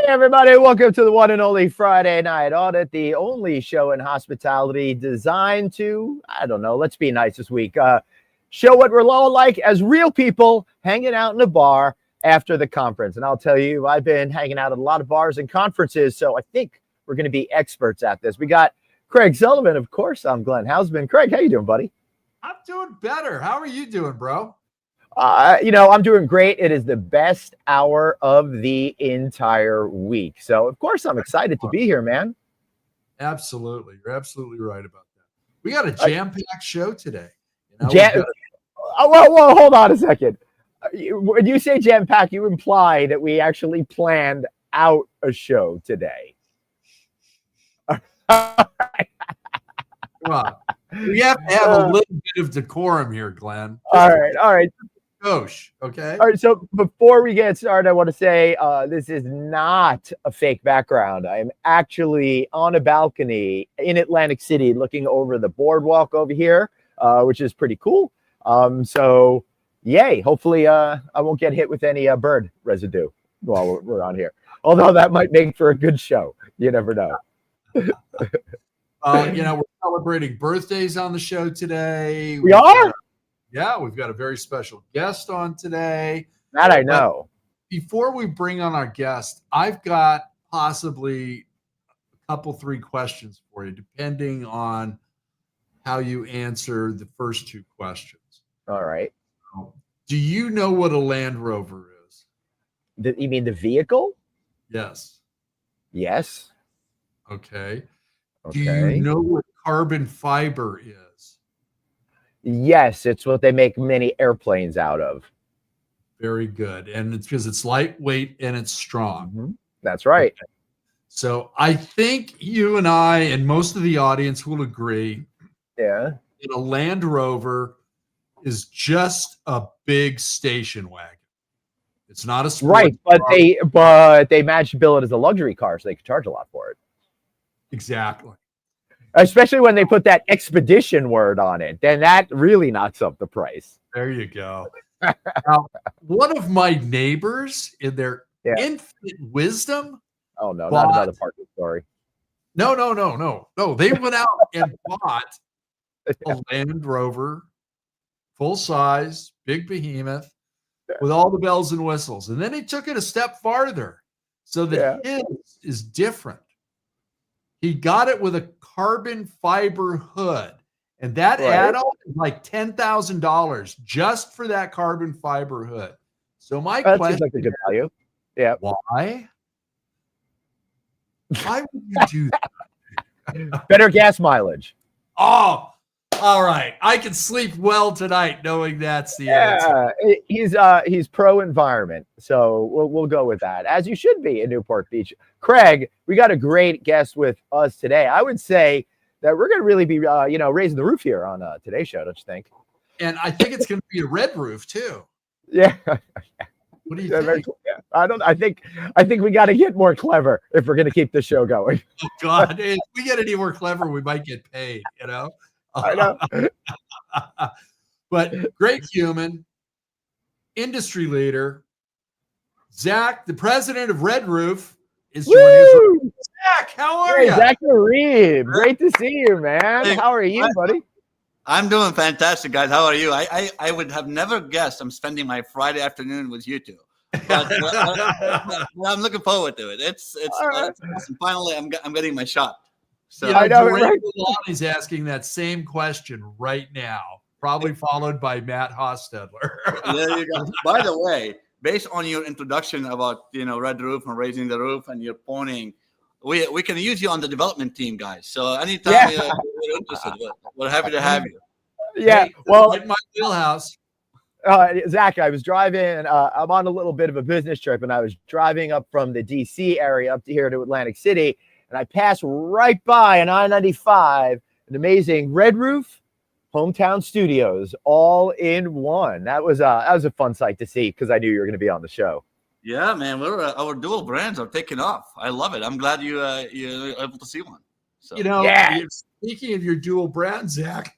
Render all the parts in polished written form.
everybody, welcome to the one and only Friday Night Audit, the only show in hospitality designed to, I don't know, let's be nice this week, show what we're all like as real people hanging out in a bar after the conference. And I'll tell you, I've been hanging out at a lot of bars and conferences, so I think we're going to be experts at this. We got Craig Sullivan, of course. I'm Glenn Hausman. Craig, how you doing, buddy? I'm doing better. How are you doing, bro? I'm doing great. It is the best hour of the entire week. So, of course, I'm excited to be here, man. Absolutely. You're absolutely right about that. We got a jam-packed show today. Well, hold on a second. When you say jam-packed, you imply that we actually planned out a show today. Come on. We have to have a little bit of decorum here, Glenn. All right. Okay. All right. So before we get started, I want to say this is not a fake background. I'm actually on a balcony in Atlantic City looking over the boardwalk over here, which is pretty cool. So yay. Hopefully I won't get hit with any bird residue while we're on here. Although that might make for a good show. You never know. We're celebrating birthdays on the show today. We are? Yeah, we've got a very special guest on today. That I know. But before we bring on our guest, I've got possibly a couple, 3 questions for you, depending on how you answer the first 2 questions. All right. Do you know what a Land Rover is? You mean the vehicle? Yes. Yes. Okay. Do you know what carbon fiber is? Yes, it's what they make many airplanes out of. Very good. And it's because it's lightweight and it's strong. Mm-hmm. That's right. Okay. So I think you and I and most of the audience will agree that a Land Rover is just a big station wagon. It's not a sport right, car. but they managed to bill it as a luxury car, so they could charge a lot for it. Exactly. Especially when they put that expedition word on it, then that really knocks up the price. There you go. Now, one of my neighbors, in their infinite wisdom, not another parking story. No. They went out and bought a Land Rover, full size, big behemoth, with all the bells and whistles, and then they took it a step farther, so that his is different. He got it with a carbon fiber hood, and that add-on is like $10,000 just for that carbon fiber hood. So my question seems like a good value. Yeah. Why would you do that? Better gas mileage. Oh, all right. I can sleep well tonight knowing that's the answer. He's pro-environment, so we'll go with that, as you should be in Newport Beach. Craig, we got a great guest with us today. I would say that we're going to really be, raising the roof here on today's show, don't you think? And I think it's going to be a red roof too. Yeah. What do you think? I think we got to get more clever if we're going to keep the show going. Oh God, if we get any more clever, we might get paid. I know. But great human, industry leader, Zack, the president of Red Roof, is joining us. Zack, how are you? Zack Gharib, great to see you, man. How are you, buddy? I'm doing fantastic, guys. How are you? I would have never guessed I'm spending my Friday afternoon with you two. But I'm looking forward to it. It's awesome. Finally, I'm getting my shot. So I know, right? He's asking that same question right now, probably followed by Matt Hostetler. There you go. By the way, based on your introduction about Red Roof and raising the roof and your pointing, we can use you on the development team, guys. So anytime you're interested, we're happy to have you. Yeah, hey, in my wheelhouse. Zack, I was driving. I'm on a little bit of a business trip, and I was driving up from the DC area up to here to Atlantic City. And I passed right by an I-95, an amazing Red Roof Hometown Studios, all in one. That was a fun sight to see because I knew you were going to be on the show. Yeah, man, our dual brands are taking off. I love it. I'm glad you're able to see one. So. Speaking of your dual brand, Zack,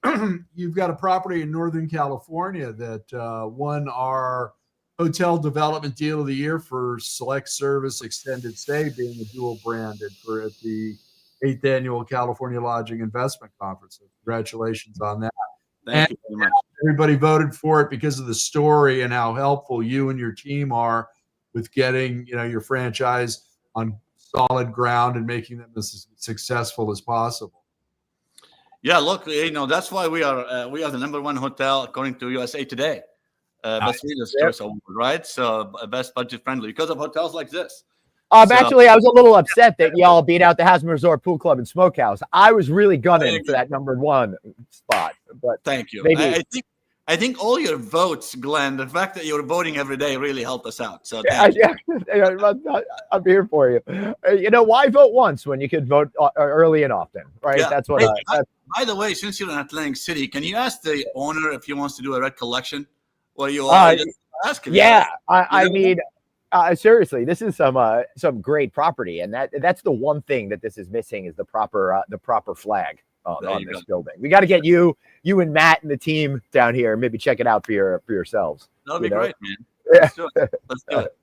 you've got a property in Northern California that won our Hotel Development Deal of the Year for Select Service Extended Stay, being a dual branded for at the 8th Annual California Lodging Investment Conference. So congratulations on that. Thank you very much. Everybody voted for it because of the story and how helpful you and your team are with getting, your franchise on solid ground and making them as successful as possible. Yeah, look, that's why we are the #1 hotel according to USA Today. Best Readers' Choice Award, right? So best budget friendly because of hotels like this. Actually, I was a little upset that y'all beat out the Hasman Resort Pool Club and Smokehouse. I was really gunning for that #1 spot. But thank you. Maybe. I think all your votes, Glenn, the fact that you're voting every day really helped us out. So I'm here for you. Why vote once when you could vote early and often, right? Yeah. That's what. By the way, since you're in Atlantic City, can you ask the owner if he wants to do a red collection? Well, you ask him. Yeah, I mean, seriously, this is some great property, and that's the one thing that this is missing is the proper flag on this building. We got to get you and Matt and the team down here, and maybe check it out for yourselves. That'll be great, man. Yeah. Let's do it.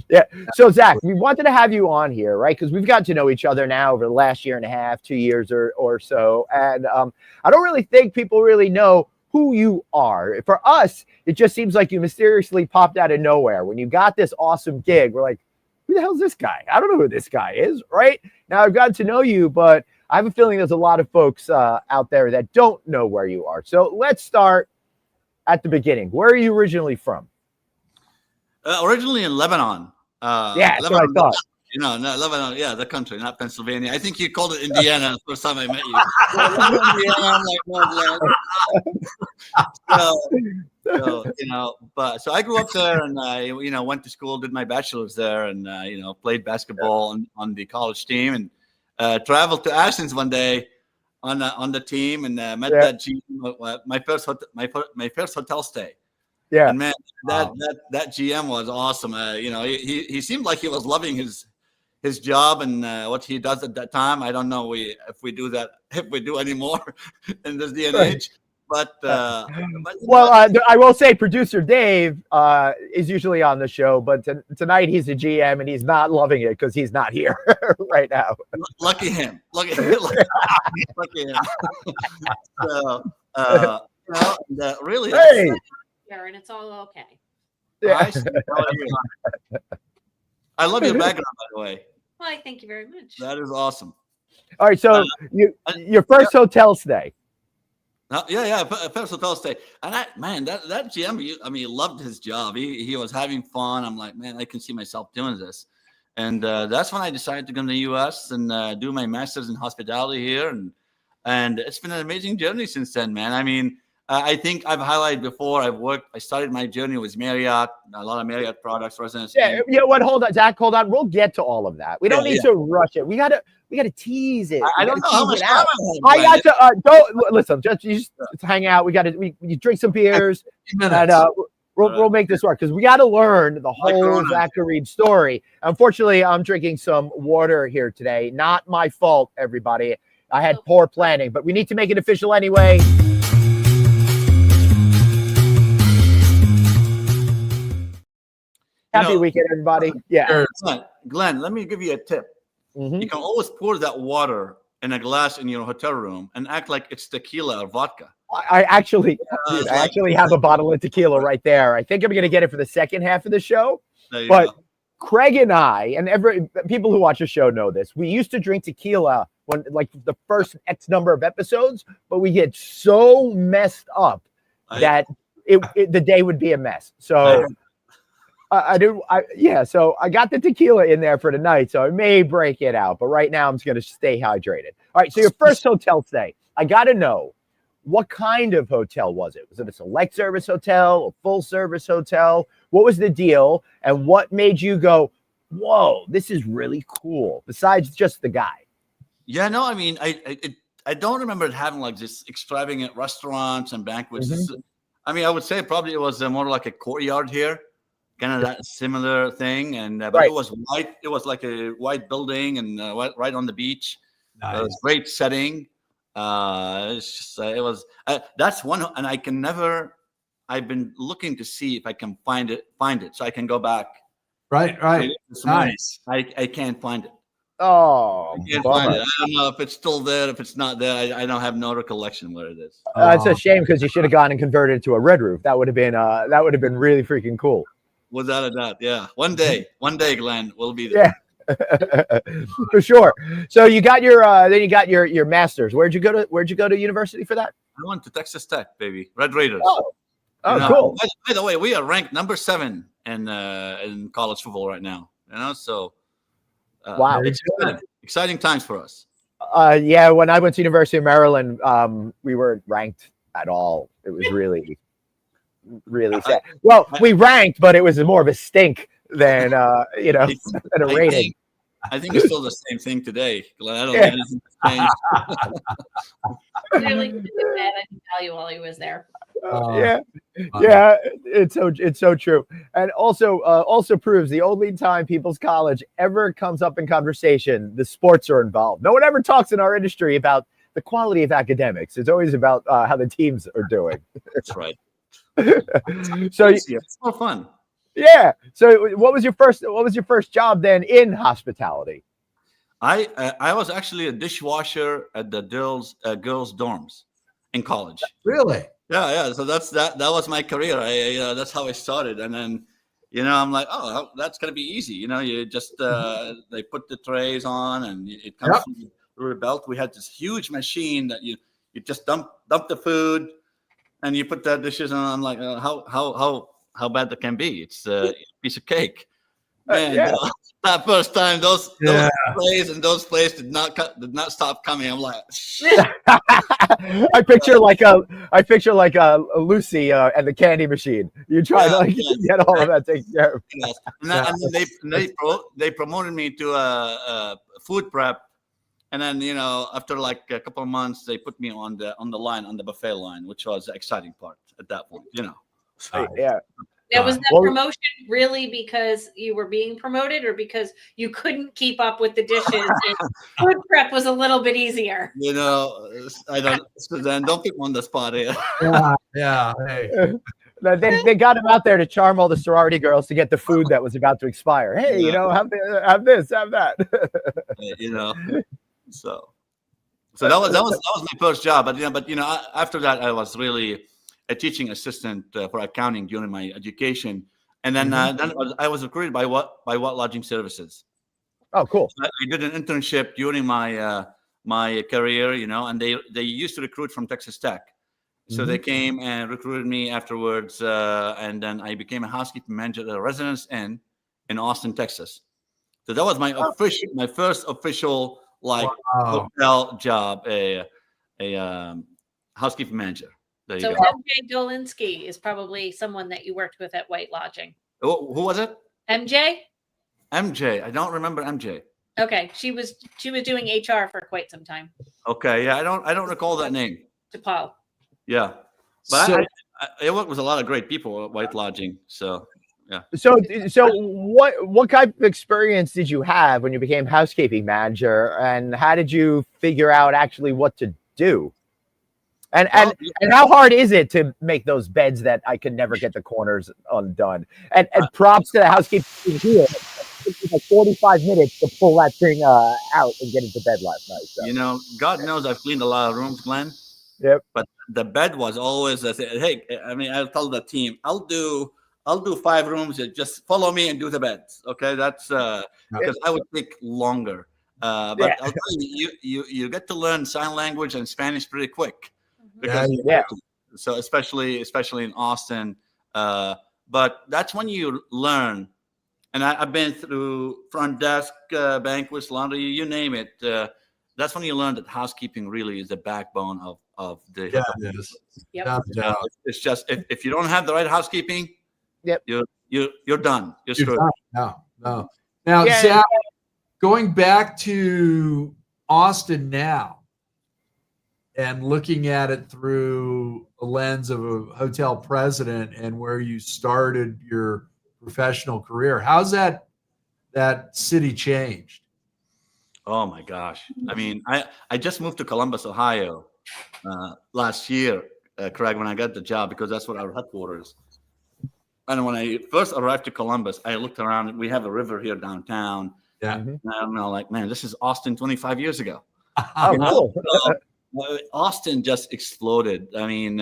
Yeah. So Zach, we wanted to have you on here, right? Because we've got to know each other now over the last year and a half, 2 years or so, and I don't really think people really know who you are. For us, it just seems like you mysteriously popped out of nowhere. When you got this awesome gig, we're like, who the hell's this guy? I don't know who this guy is, right? Now I've gotten to know you, but I have a feeling there's a lot of folks out there that don't know where you are. So let's start at the beginning. Where are you originally from? Originally in Lebanon. Yeah, that's Lebanon, what I thought. No, Lebanon, yeah, the country, not Pennsylvania. I think you called it Indiana the first time I met you. Indiana, I'm like, so I grew up there, and I, went to school, did my bachelor's there, and played basketball on the college team, and traveled to Athens one day on the team, and met that GM, my first hotel stay. Yeah, and man, that GM was awesome. He seemed like he was loving his job and what he does at that time. I don't know if we do anymore in this day and age. But I will say producer Dave is usually on the show, but tonight he's a GM and he's not loving it because he's not here right now. Lucky him. Lucky him. Really. Hey. And it's all okay. Yeah. I love your background, by the way. Well, thank you very much. That is awesome. All right, so your first hotel stay. First hotel stay. And that GM, loved his job. He was having fun. I'm like, man, I can see myself doing this. And that's when I decided to come to the U.S. and do my master's in hospitality here. And it's been an amazing journey since then, man. I mean, I think I've highlighted before. I started my journey with Marriott, a lot of Marriott products, residence. Yeah, hold on, Zach, hold on. We'll get to all of that. We don't need to rush it. We gotta tease it. I don't know how much time I got to don't listen. Just hang out. We drink some beers, and we'll make this work because we got to learn the whole Zach Gharib story. Unfortunately, I'm drinking some water here today. Not my fault, everybody. I had poor planning, but we need to make it official anyway. Happy weekend, everybody. Yeah. Glenn, let me give you a tip. Mm-hmm. You can always pour that water in a glass in your hotel room and act like it's tequila or vodka. I actually have a bottle of tequila right there. I think I'm going to get it for the second half of the show. But go. Craig and I, and people who watch the show know this, we used to drink tequila when the first X number of episodes, but we get so messed up that the day would be a mess. So so I got the tequila in there for tonight, so I may break it out, but right now I'm just going to stay hydrated. All right, so your first hotel stay, I got to know, what kind of hotel was it? Was it a select service hotel, a full service hotel? What was the deal, and what made you go, whoa, this is really cool, besides just the guy? Yeah, no, I mean, I don't remember it having like this extravagant restaurants and banquets. Mm-hmm. I would say probably it was more like a courtyard here. Kind of that similar thing, and but right. It was white. It was like a white building, and right on the beach. Nice. It was great setting. It's just it was that's one, and I I've been looking to see if I can find it, so I can go back. Right. This morning. Nice. I can't find it. Oh, I can't bummer. find it. I don't know if it's still there. If it's not there, I don't have no recollection where it is. It's a shame because you should have gone and converted it to a red roof. That would have been really freaking cool. Without a doubt, yeah. One day, Glenn, we'll be there. Yeah, for sure. So you got your then you got your master's. Where'd you go to university for that? I went to Texas Tech, baby. Red Raiders. Oh, You know, cool. By the way, we are ranked number 7 in college football right now. You know, so Wow. it's exciting times for us. Yeah, when I went to University of Maryland, we weren't ranked at all. It was really, really sad. Well, we ranked, but it was more of a stink than than a rating. I think it's still the same thing today, Glenn. I don't think anything has changed. Clearly, he did that, I can tell you while he was there. Yeah, it's so true, and also proves the only time People's College ever comes up in conversation, the sports are involved. No one ever talks in our industry about the quality of academics. It's always about how the teams are doing. That's right. So It's more fun. yeah. So what was your first job then in hospitality? I was actually a dishwasher at the girls' dorms in college. Really? Yeah. So that was my career. That's how I started. And then, I'm like, oh, that's gonna be easy. You just they put the trays on, and it comes through the belt. We had this huge machine that you just dump the food, and you put the dishes on. I'm like, how bad that can be? It's a piece of cake. Man, that first time, those plays and those plays did not stop coming. I'm like, I picture like a Lucy and the candy machine. You try to get all of that taken care of. Yes. And then they promoted me to a food prep, and then after like a couple of months, they put me on the buffet line, which was the exciting part at that point. Yeah. Now, was that promotion really because you were being promoted, or because you couldn't keep up with the dishes and food prep was a little bit easier? I don't. So then don't put me on the spot here. Yeah. Hey. They got him out there to charm all the sorority girls to get the food that was about to expire. Hey, have this, have that. So that was my first job. But after that, I was really a teaching assistant for accounting during my education, and then I was recruited by What Lodging Services. Oh, cool! So I did an internship during my my career, and they used to recruit from Texas Tech, so they came and recruited me afterwards, and then I became a housekeeping manager at a Residence Inn in Austin, Texas. So that was my first official hotel job, a housekeeping manager. So MJ Dolinsky is probably someone that you worked with at White Lodging. Who was it? MJ? MJ. I don't remember MJ. Okay, she was doing HR for quite some time. Okay, yeah, I don't recall that name. DePaul. Yeah, but I worked with a lot of great people at White Lodging. So yeah. So what kind of experience did you have when you became housekeeping manager, and how did you figure out actually what to do? And how hard is it to make those beds that I can never get the corners undone? And props to the housekeeping here. It took like 45 minutes to pull that thing out and get into bed last night. So. God knows I've cleaned a lot of rooms, Glenn. Yep. But the bed was always hey, I'll tell the team, I'll do 5 rooms. Just follow me and do the beds. Okay, that's because I would take longer. But I'll tell you, you get to learn sign language and Spanish pretty quick. Because so especially in Austin, but that's when you learn. And I've been through front desk, banquets, laundry, you name it. That's when you learn that housekeeping really is the backbone of the. Yeah, it is. Yep. It's just if you don't have the right housekeeping, you're done. You're screwed. No. Now, Zack, going back to Austin now, and looking at it through a lens of a hotel president and where you started your professional career, how's that city changed? Oh my gosh. I mean, I just moved to Columbus, Ohio last year. Craig, when I got the job, because that's what our headquarters. And when I first arrived to Columbus, I looked around. We have a river here downtown. Yeah. And I'm like, man, this is Austin 25 years ago. Oh, cool. Austin just exploded. I mean,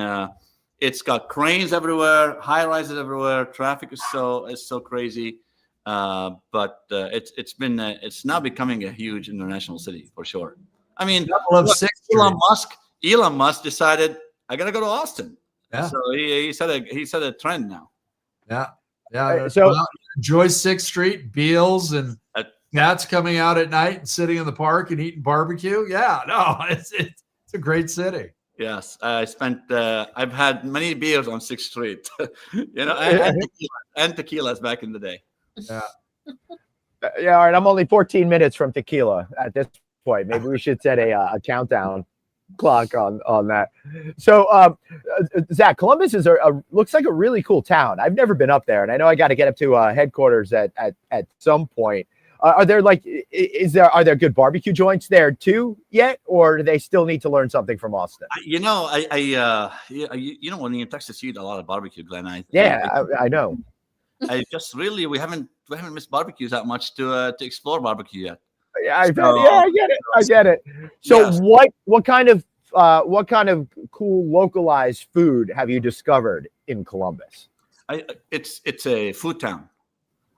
it's got cranes everywhere, high rises everywhere. Traffic is so crazy. But it's now becoming a huge international city for sure. I mean, Elon Musk decided I got to go to Austin. Yeah. So he set a trend now. Yeah. So enjoy 6th Street, Beals, and cats coming out at night and sitting in the park and eating barbecue. Yeah, no, it's a great city. Yes, I've had many beers on 6th Street, and tequilas back in the day. Yeah. Yeah. All right. I'm only 14 minutes from tequila at this point. Maybe we should set a countdown clock on that. So, Zack, Columbus is looks like a really cool town. I've never been up there, and I know I got to get up to headquarters at some point. Are there are there good barbecue joints there too yet, or do they still need to learn something from Austin? When you're in Texas, you eat a lot of barbecue, Glenn. I know. I just really we haven't missed barbecues that much to explore barbecue yet. Yeah, I get it. So yes. What kind of cool localized food have you discovered in Columbus? It's a food town.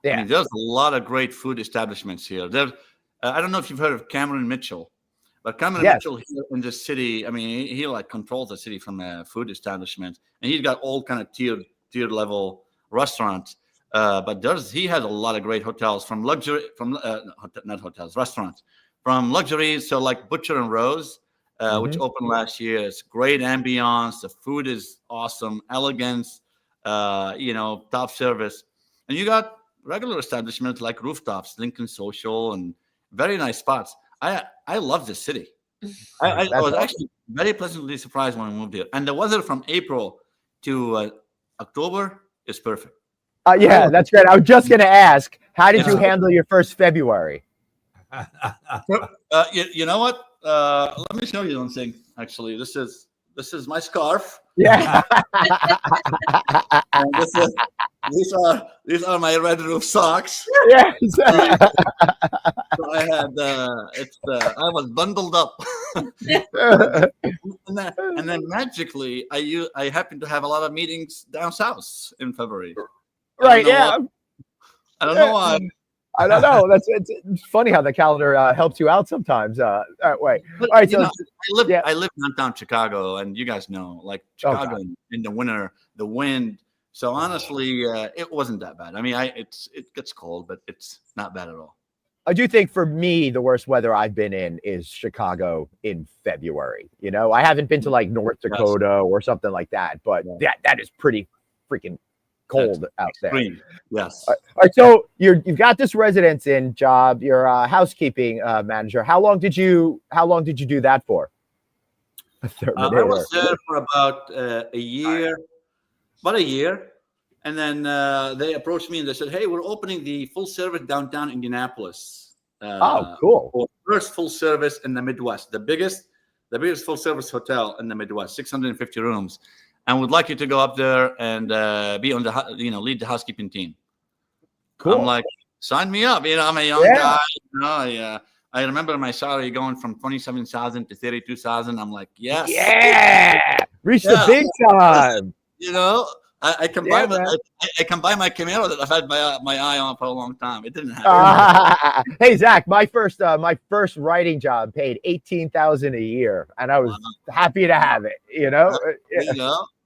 Yeah. I mean, there's a lot of great food establishments here. I don't know if you've heard of Cameron Mitchell, but Cameron Mitchell here in this city, I mean, he controls the city from a food establishment, and he's got all kind of tier level restaurants. But he has a lot of great hotels, from luxury, not hotels, restaurants, from luxuries. So like Butcher and Rose, which opened last year. It's great ambiance. The food is awesome, elegance, top service. And you got regular establishments like Rooftops, Lincoln Social, and very nice spots. I love this city. I was actually very pleasantly surprised when we moved here. And the weather from April to October is perfect. Yeah, that's great. I was just going to ask, how did you handle your first February? You know what? Let me show you something. Actually, this is my scarf. Yeah. And these are my Red Roof socks. Yes. So I had I was bundled up. and then magically I happened to have a lot of meetings down south in February. Right. Yeah. I don't know why. I don't know. It's funny how the calendar helps you out sometimes. That way. All right. So I live downtown Chicago, and you guys know, like Chicago in the winter, the wind. So honestly, it wasn't that bad. I mean, it gets cold, but it's not bad at all. I do think for me, the worst weather I've been in is Chicago in February. I haven't been to like North Dakota or something like that, but that is pretty freaking cold out there. Extreme. Yes. All right. So you've got this residence in job. You're a housekeeping manager. How long did you do that for? I was there for about a year, and then they approached me and they said, "Hey, we're opening the full service downtown Indianapolis." Cool! First full service in the Midwest, the biggest full service hotel in the Midwest, 650 rooms. And would like you to go up there and be on the lead the housekeeping team. Cool. I'm like, sign me up. I'm a young guy. I remember my salary going from $27,000 to $32,000. I'm like, yes. Yeah. Reach the big time. I can buy my Camaro that I've had my eye on for a long time. It didn't happen. Hey Zack, my first writing job paid $18,000 a year, and I was happy to have it.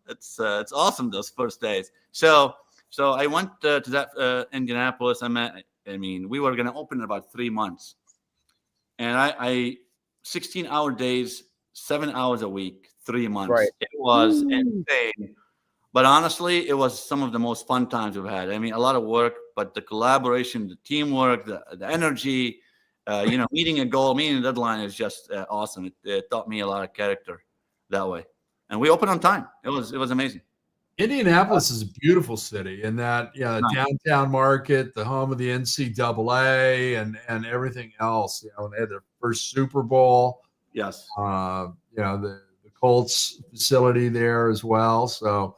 It's awesome those first days. So I went to that Indianapolis. We were going to open in about 3 months, and I 16-hour days, 7 hours a week, 3 months. Right. It was insane. But honestly, it was some of the most fun times we've had. A lot of work, but the collaboration, the teamwork, the energy, meeting a goal, meeting a deadline is just awesome. It taught me a lot of character that way. And we opened on time. It was amazing. Indianapolis is a beautiful city in that, downtown market, the home of the NCAA and everything else. They had their first Super Bowl. Yes. The Colts facility there as well. So,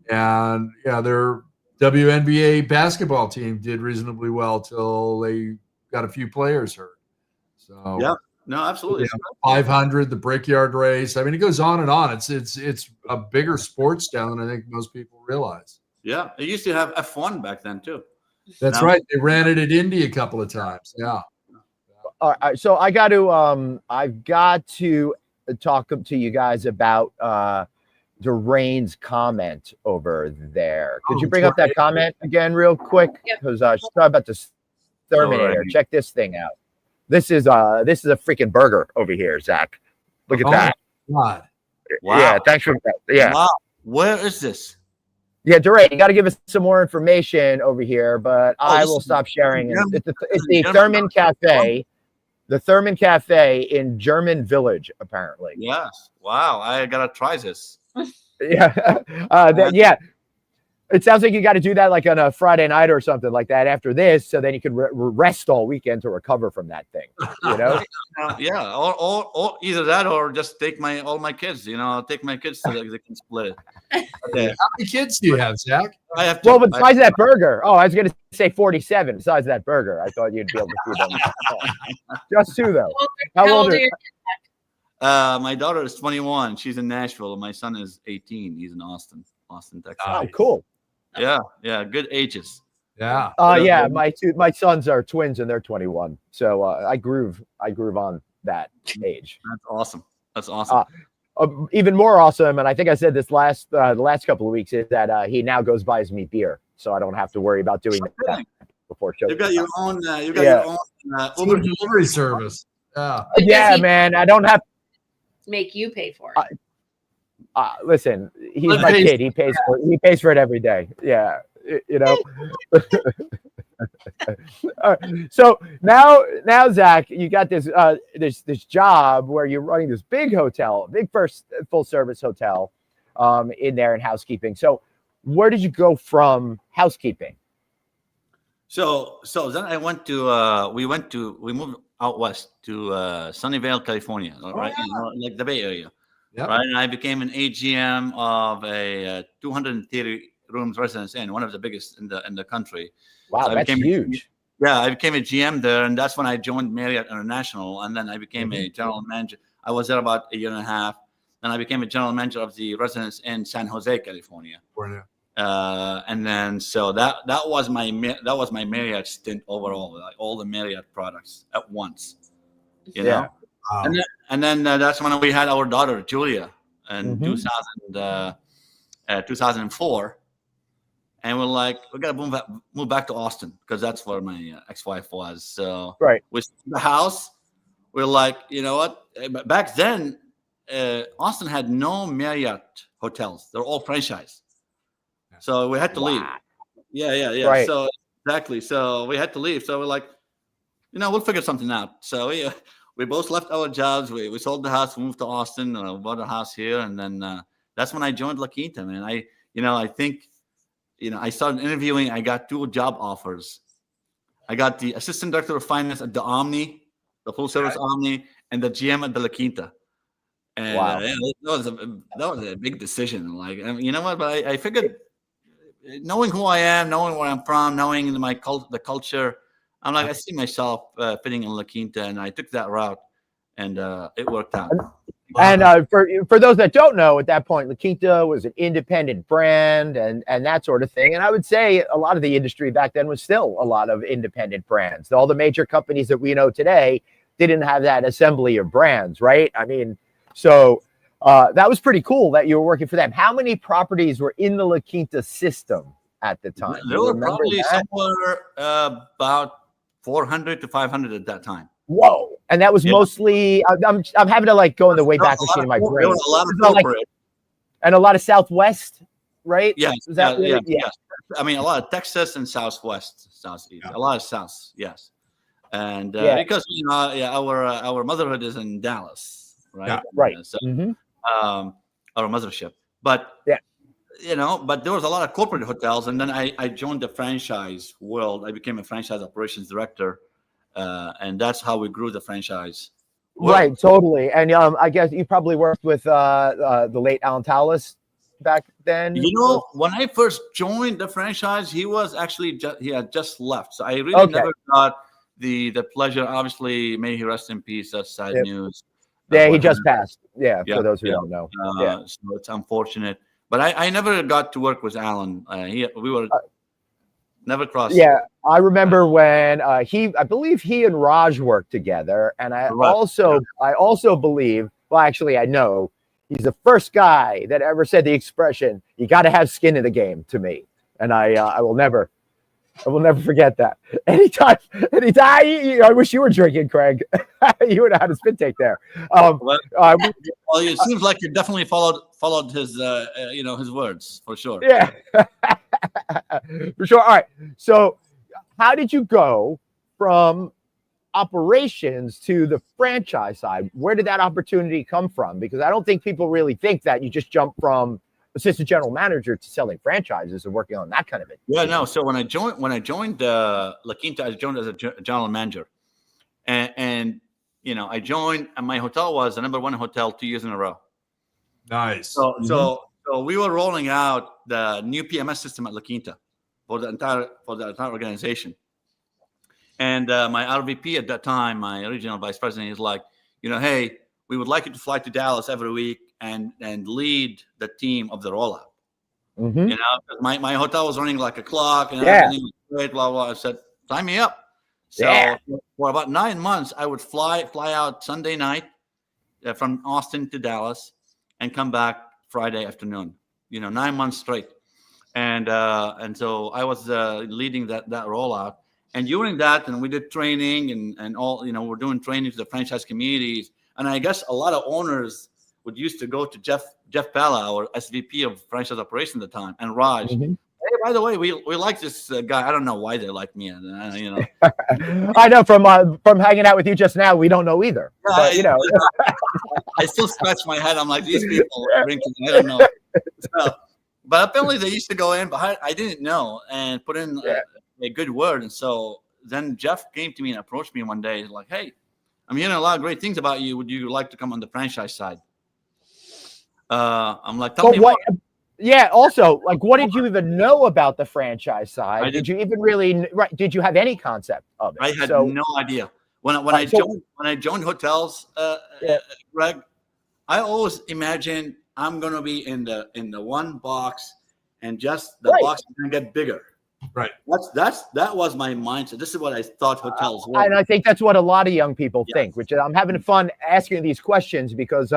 and yeah, their WNBA basketball team did reasonably well till they got a few players hurt. So Yeah, no, absolutely. 500, the Brickyard race. I mean, it goes on and on. It's a bigger sports town than I think most people realize. Yeah, it used to have F1 back then too. That's right. They ran it at Indy a couple of times. Yeah. All right, so I've got to talk to you guys about Doreen's comment over there. Could you bring up that comment again real quick? Because she's talking about the Terminator. Check this thing out. This is a freaking burger over here, Zach. Look at that. God. Wow. Yeah, thanks for that. Yeah. Wow. Where is this? Yeah, Doreen, you got to give us some more information over here, but I will stop sharing. It's the Thurman Cafe. The Thurman Cafe in German Village, apparently. Yes. Wow. I gotta try this. Yeah. Yeah. It sounds like you got to do that like on a Friday night or something like that after this, so then you can rest all weekend to recover from that thing. You know? Yeah. Or either that, or just take all my kids. Take my kids so they can split it. Okay. How many kids do you have, Zach? I have two. Well, besides that burger. Oh, I was going to say 47. Besides that burger, I thought you'd be able to see them. Just two, though. How old are you? My daughter is 21. She's in Nashville. My son is 18. He's in Austin, Texas. Oh, cool. Yeah. Good ages. Yeah. Yeah. My sons are twins and they're 21. So I groove on that age. That's awesome. Even more awesome, and I think I said this the last couple of weeks, is that he now goes buys me beer, so I don't have to worry about doing that before show. You got your own. Your own Uber delivery service. Yeah, man. I don't have to make you pay for it. Listen, he's my kid. He pays for it every day. Yeah, you know. So now, Zach, you got this this job where you're running this big hotel, big first full service hotel, in there in housekeeping. So where did you go from housekeeping? So then I went to we moved out west to Sunnyvale, California, right? Like the Bay Area. Yep. Right, and I became an AGM of a 230 rooms residence inn, one of the biggest in the country. Wow, so that's huge. I became a GM there, and that's when I joined Marriott International, and then I became a general manager. I was there about a year and a half, and I became a general manager of the residence in San Jose, California. And then so that was my Marriott stint overall, like all the Marriott products at once. You know. Wow. And then that's when we had our daughter Julia in 2004, and we're like, we gotta move back to Austin because that's where my ex-wife was. So we sold the house. We're like, you know what? Back then, Austin had no Marriott hotels; they're all franchise. So we had to leave. Yeah. Right. So exactly. So we had to leave. So we're like, we'll figure something out. So we both left our jobs. We sold the house, moved to Austin, bought a house here, and then that's when I joined La Quinta, man. I think I started interviewing. I got 2 job offers. I got the assistant director of finance at the Omni, the full service Omni, and the GM at the La Quinta. And that was a big decision. Like, you know what? But I figured, knowing who I am, knowing where I'm from, knowing the culture, I'm like, I see myself fitting in La Quinta, and I took that route, and it worked out. And for those that don't know, at that point, La Quinta was an independent brand and that sort of thing. And I would say a lot of the industry back then was still a lot of independent brands. All the major companies that we know today didn't have that assembly of brands, right? I mean, so that was pretty cool that you were working for them. How many properties were in the La Quinta system at the time? There were probably somewhere about 400 to 500 at that time. Whoa. And that was mostly, I'm having to like go in the way back machine in my brain. There was a lot of corporate. And a lot of Southwest, right? Yes. Is that yeah. I mean, a lot of Texas and Southwest, Southeast. A lot of South, yes. And because, our motherhood is in Dallas, right? Yeah, right. So, our mothership. But, but there was a lot of corporate hotels. And then I joined the franchise world. I became a franchise operations director. And that's how we grew the franchise Right, totally. And I guess you probably worked with the late Alan Tallis back then. You know, when I first joined the franchise, he was actually he had just left, so I really never got the pleasure. Obviously, may he rest in peace. That's sad news. Yeah, he just passed. Yeah, for those who don't know. So it's unfortunate, but I never got to work with Alan. We were never crossed. Yeah, I remember when I believe he and Raj worked together, and I also believe. Well, actually, I know he's the first guy that ever said the expression "you got to have skin in the game" to me, and I will never forget that. Anytime. I wish you were drinking, Craig. You would have had a spit take there. Well, it seems like you definitely followed his his words for sure. Yeah, for sure. All right. So, how did you go from operations to the franchise side? Where did that opportunity come from? Because I don't think people really think that you just jump from assistant general manager to selling franchises and working on that kind of it. Yeah, no. So when I joined La Quinta, I joined as a general manager, and I joined, and my hotel was the #1 hotel 2 years in a row. Nice. So we were rolling out the new PMS system at La Quinta for the entire organization. And my RVP at that time, my regional vice president, is like, hey, we would like you to fly to Dallas every week and lead the team of the rollout. Mm-hmm. My hotel was running like a clock, and everything was great, blah blah. I said, sign me up. So for about 9 months, I would fly out Sunday night from Austin to Dallas, and come back Friday afternoon. 9 months straight, and so I was leading that rollout. And during that, and we did training and all. We're doing training to the franchise communities, and I guess a lot of owners would used to go to Jeff Pella, our SVP of franchise operations at the time, and Raj. Mm-hmm. Hey, by the way, we like this guy. I don't know why they like me. I know from hanging out with you just now, we don't know either. But, I still scratch my head. I'm like, these people are drinking. I don't know. So, but apparently they used to go in, but I didn't know, and put in a good word. And so then Jeff came to me and approached me one day. He's like, hey, I'm hearing a lot of great things about you. Would you like to come on the franchise side? I'm like, tell me what. Yeah. Also, like, what did you even know about the franchise side? Did you even really? Right? Did you have any concept of it? I had no idea. When I joined hotels, Greg, I always imagined I'm gonna be in the one box, and just the box is gonna get bigger. Right. That was my mindset. This is what I thought hotels were. And I think that's what a lot of young people think. Which I'm having fun asking these questions because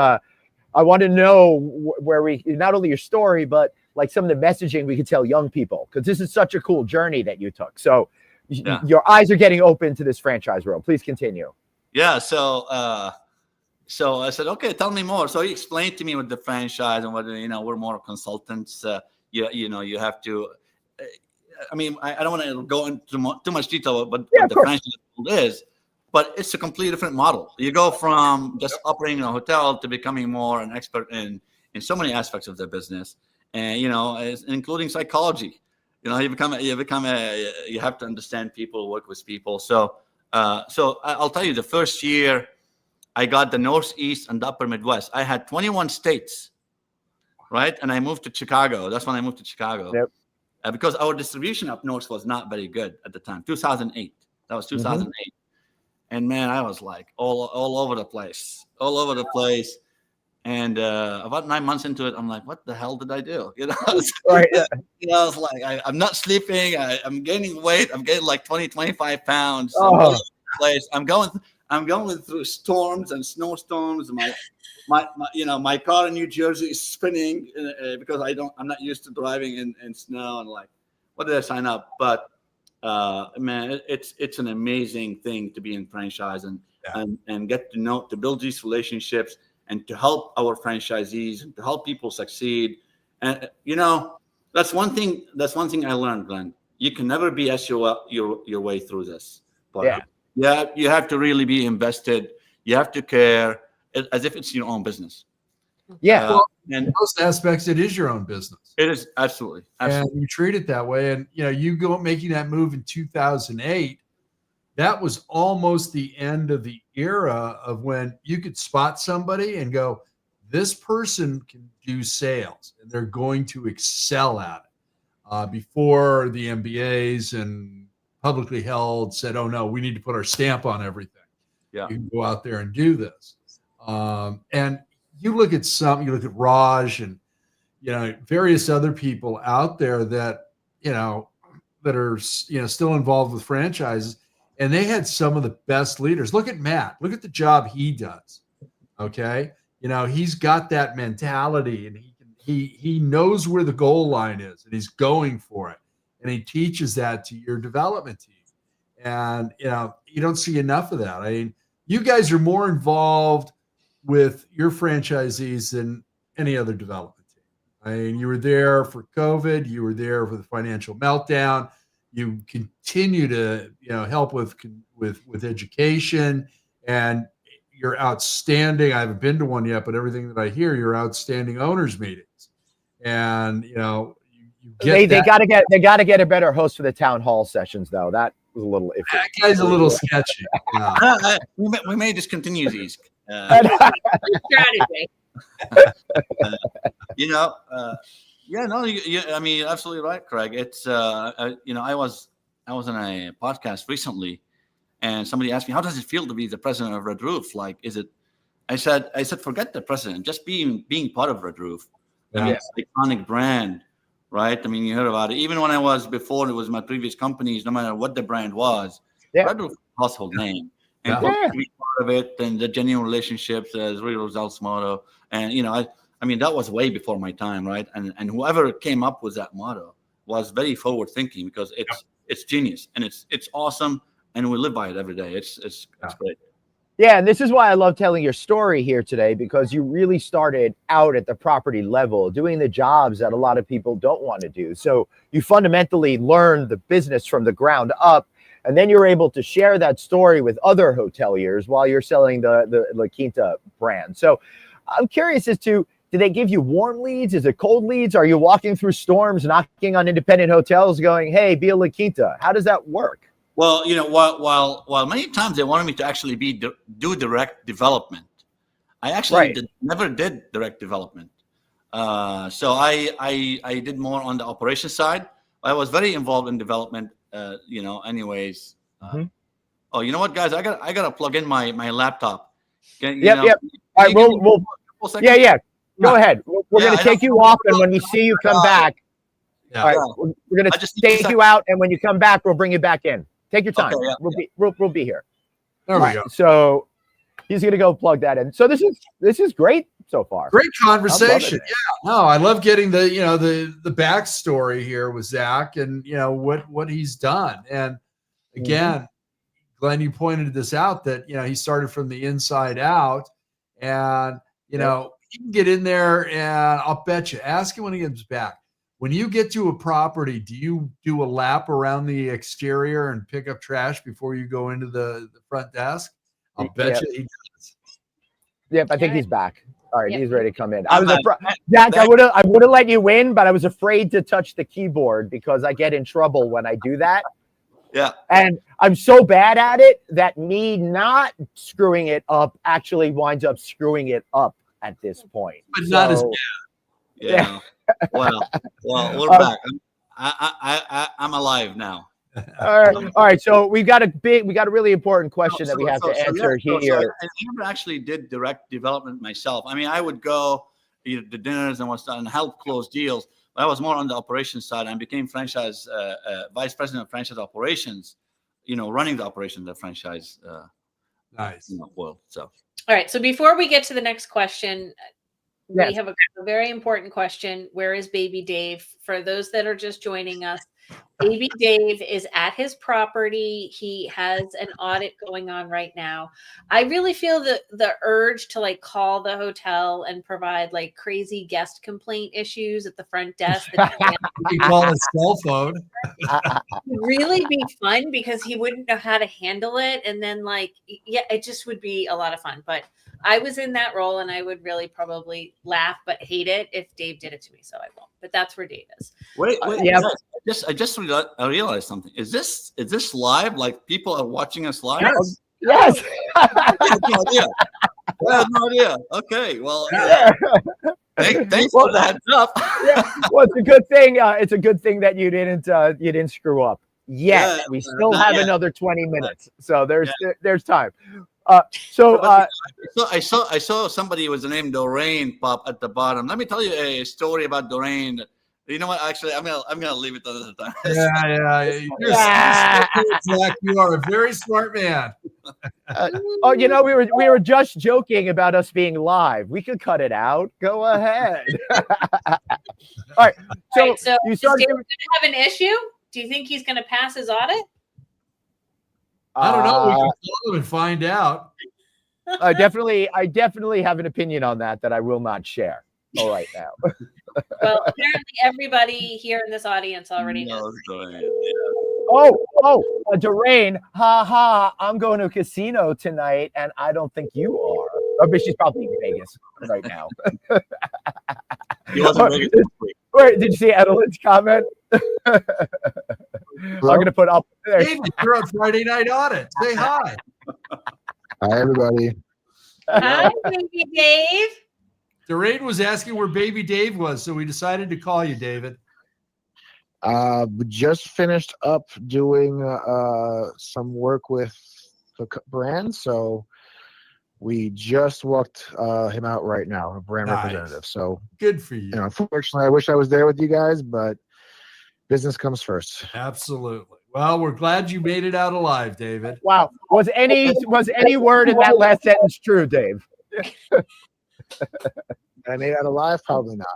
I want to know where we not only your story, but like some of the messaging we could tell young people, because this is such a cool journey that you took. So your eyes are getting open to this franchise world. Please continue. Yeah. So I said, okay, tell me more. So he explained to me with the franchise and whether, we're more consultants. You have to, I don't want to go into too much detail, but what the franchise is. But it's a completely different model. You go from just operating a hotel to becoming more an expert in so many aspects of the business, and including psychology. You have to understand people, work with people. So I'll tell you, the first year I got the Northeast and the Upper Midwest. I had 21 states, right? And I moved to Chicago. That's when I moved to Chicago. Yep. Because our distribution up north was not very good at the time. 2008. That was 2008. Mm-hmm. And man, I was like all over the place. And about 9 months into it, I'm like, what the hell did I do? Right. I was like, I'm not sleeping. I'm gaining weight. I'm getting like 20, 25 pounds. Place. I'm going through storms and snowstorms. My car in New Jersey is spinning because I'm not used to driving in snow. And like, what did I sign up? But man, it's an amazing thing to be in franchise and get to build these relationships and to help our franchisees and to help people succeed. And that's one thing I learned, Glenn. You can never BS your way through this. But you have to really be invested. You have to care as if it's your own business. Yeah. And in most aspects, it is your own business. It is absolutely. And you treat it that way. And you go making that move in 2008. that was almost the end of the era of when you could spot somebody and go, this person can do sales and they're going to excel at it. Before the MBAs and publicly held said, oh no, we need to put our stamp on everything. Yeah. You can go out there and do this. And you look at Raj and, various other people out there that, that are, still involved with franchises, and they had some of the best leaders. Look at Matt, look at the job he does. Okay. He's got that mentality, and he knows where the goal line is, and he's going for it. And he teaches that to your development team. And, you don't see enough of that. I mean, you guys are more involved with your franchisees than any other development team. I mean, you were there for COVID. You were there for the financial meltdown. You continue to, help with education, and you're outstanding. I haven't been to one yet, but everything that I hear, you're outstanding owners meetings. And, you get they got to get a better host for the town hall sessions, though. That was a little iffy. That guy's a little sketchy. We may discontinue these. Strategy. I mean, you're absolutely right, Craig. It's I was on a podcast recently, and somebody asked me, how does it feel to be the president of Red Roof? Like, is it? I said, forget the president, just being part of Red Roof. I mean, it's an iconic brand, right? I mean, you heard about it. Even when before it was my previous companies, no matter what the brand was, Red Roof was a household name. And to be part of it, and the genuine relationships, as real results motto. And, I mean, that was way before my time, right? And whoever came up with that motto was very forward thinking, because it's genius, and it's awesome, and we live by it every day. It's great. Yeah, and this is why I love telling your story here today, because you really started out at the property level, doing the jobs that a lot of people don't want to do. So you fundamentally learned the business from the ground up, and then you're able to share that story with other hoteliers while you're selling the La Quinta brand. So I'm curious as to, do they give you warm leads? Is it cold leads? Are you walking through storms, knocking on independent hotels going, hey, be a La Quinta? How does that work? Well, while many times they wanted me to actually do direct development, I actually never did direct development. So I did more on the operations side. I was very involved in development, anyways. Oh, you know what, guys? I got to plug in my laptop. Yep. All right, we'll Go ahead. We're going to take you off, and when we see you come back, all right, we're going to take you out, and when you come back, we'll bring you back in. Take your time. Okay, we'll be here. There we go. So he's going to go plug that in. So this is great so far. Great conversation. Yeah. No, I love getting the backstory here with Zack, and what he's done. And again, Glenn, you pointed this out that he started from the inside out, and you can get in there, and I'll bet you, ask him when he gets back. When you get to a property, do you do a lap around the exterior and pick up trash before you go into the front desk? I'll bet you he does. Yep, I think he's back. All right, he's ready to come in. Zack, I would have let you in, but I was afraid to touch the keyboard because I get in trouble when I do that. Yeah. And I'm so bad at it that me not screwing it up actually winds up screwing it up at this point. But not as bad. Yeah. Well, we're back. I'm alive now. All right. So we got a really important question that we have to answer here. I never actually did direct development myself. I mean, I would go to dinners and what's and help close deals. But I was more on the operations side. I became franchise vice president of franchise operations. Running the operations of the franchise. Nice. World. So. All right. So before we get to the next question, we have a very important question. Where is Baby Dave? For those that are just joining us, Baby Dave is at his property. He has an audit going on right now. I really feel the urge to call the hotel and provide crazy guest complaint issues at the front desk. He called his cell phone. Really be fun because he wouldn't know how to handle it. And then it just would be a lot of fun. But I was in that role, and I would really probably laugh but hate it if Dave did it to me. So I won't. But that's where Dave is. Wait. I just realized realized something. Is this live? Like people are watching us live? Yes. I had no idea. I had no idea. Okay, well, thanks for the heads up. Yeah. Well, it's a good thing. It's a good thing that you didn't screw up yet. Yeah, we still have another 20 minutes, so there's time. So I saw somebody with the name Doreen pop at the bottom. Let me tell you a story about Doreen. You know what? Actually, I'm gonna leave it another time. Yeah. Zack, you are a very smart man. We were just joking about us being live. We could cut it out. Go ahead. All right. So, so you is started. David going to have an issue? Do you think he's going to pass his audit? I don't know. We can call him and find out. I definitely have an opinion on that I will not share. All right now. Well, apparently everybody here in this audience already knows. Doreen, I'm going to a casino tonight, and I don't think you are. Oh, but she's probably in Vegas right now. Wait, did you see Adeline's comment? I'm going to put up there. David, you're on Friday Night Audit. Say hi. Hi, everybody. Hi, baby Dave. Doreen was asking where baby Dave was, so we decided to call you, David. We just finished up doing some work with the brand, so we just walked him out right now, a brand representative. So good for you. Unfortunately, I wish I was there with you guys, but business comes first. Absolutely. Well, we're glad you made it out alive, David. Wow. Was any word in that last sentence true, Dave? I made out alive? Probably not.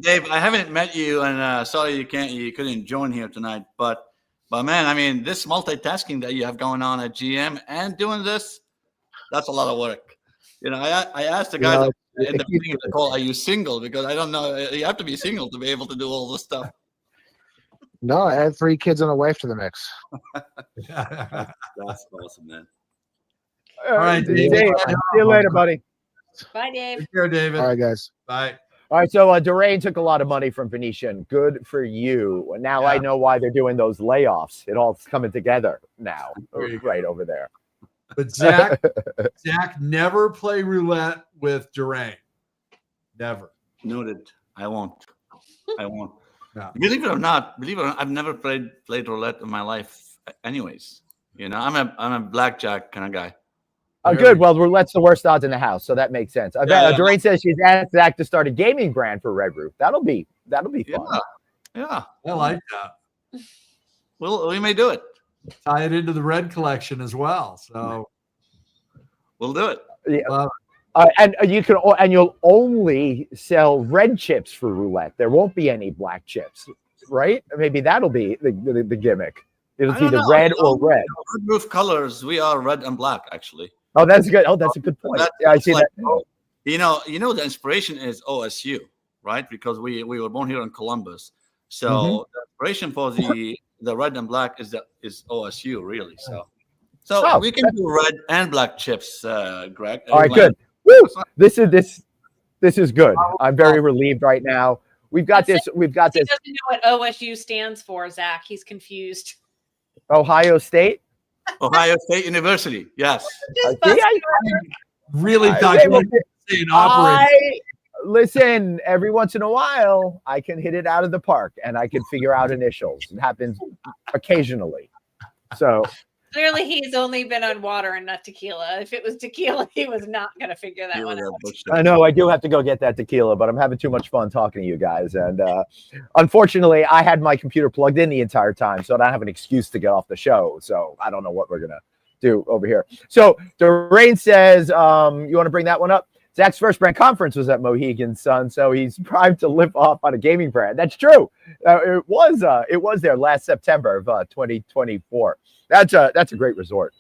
Dave, I haven't met you, and sorry you couldn't join here tonight. But man, I mean, this multitasking that you have going on at GM and doing this, that's a lot of work. I asked the guys in the beginning of the call, "Are you single?" Because I don't know. You have to be single to be able to do all this stuff. No, I had 3 kids and a wife to the mix. That's awesome, man. All right, Dave. See you later, buddy. Bye, Dave. Take care, David. All right, guys. Bye. All right, so Doreen took a lot of money from Venetian. Good for you. Now I know why they're doing those layoffs. It all's coming together now, right over there. But Zack never play roulette with Doreen. Never. Noted. I won't. No. Believe it or not, I've never played roulette in my life. Anyways, I'm a blackjack kind of guy. Oh, good. Well, roulette's the worst odds in the house, so that makes sense. Doreen says she's asked Zack to start a gaming brand for Red Roof. That'll be fun. Yeah. I like that. Well, we may do it. Tie it into the Red collection as well. So we'll do it. Yeah. And you'll only sell red chips for roulette. There won't be any black chips, right? Maybe that'll be the gimmick. It'll either red or red. Red Roof colors. We are red and black, actually. Oh, that's good. Oh, that's a good point. I see that. The inspiration is OSU, right? Because we were born here in Columbus, so the inspiration for the red and black is OSU, really. So we can do red and black chips, Greg. All right, good. Woo! This is good. I'm very relieved right now. We've got this. He doesn't know what OSU stands for, Zack. He's confused. Ohio State. Ohio State University. Yes. I really thought you were saying operator. Listen, every once in a while, I can hit it out of the park, and I can figure out initials. It happens occasionally. So. Clearly, he's only been on water and not tequila. If it was tequila, he was not going to figure that one out. I know I do have to go get that tequila, but I'm having too much fun talking to you guys. And unfortunately, I had my computer plugged in the entire time, so I don't have an excuse to get off the show. So I don't know what we're going to do over here. So Doreen says, you want to bring that one up? Zack's first brand conference was at Mohegan Sun, so he's primed to lift off on a gaming brand. That's true. It was there last September of 2024. That's a great resort.